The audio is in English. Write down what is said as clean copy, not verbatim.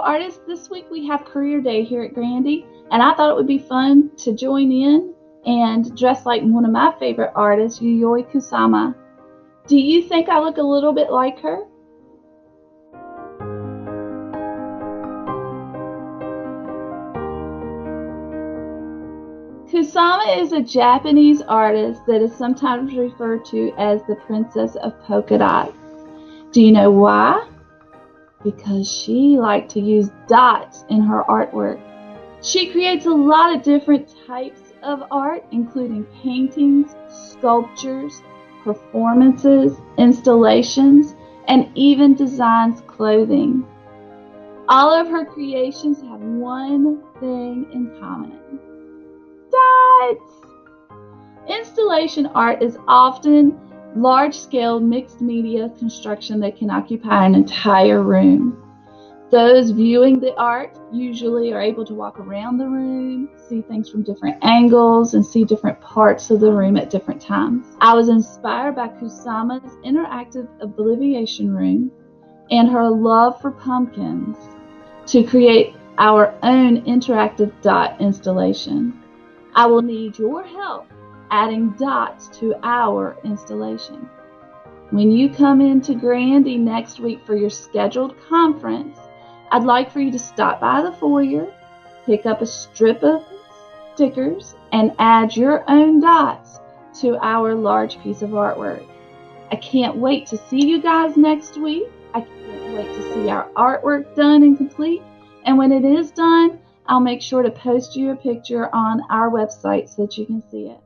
artists, this week we have career day here at Grandy, and I thought it would be fun to join in and dress like one of my favorite artists, Yayoi Kusama. Do you think I look a little bit like her? Kusama is a Japanese artist that is sometimes referred to as the Princess of Polka Dots. Do you know why? Because she liked to use dots in her artwork. She creates a lot of different types of art, including paintings, sculptures, performances, installations, and even designs clothing. All of her creations have one thing in common: dots! Installation art is often large-scale mixed media construction that can occupy an entire room. Those viewing the art usually are able to walk around the room, see things from different angles, and see different parts of the room at different times. I was inspired by Kusama's interactive obliviation room and her love for pumpkins to create our own interactive dot installation. I will need your help adding dots to our installation. When you come into Grandy next week for your scheduled conference, I'd like for you to stop by the foyer, pick up a strip of stickers, and add your own dots to our large piece of artwork. I can't wait to see you guys next week. I can't wait to see our artwork done and complete. And when it is done, I'll make sure to post you a picture on our website so that you can see it.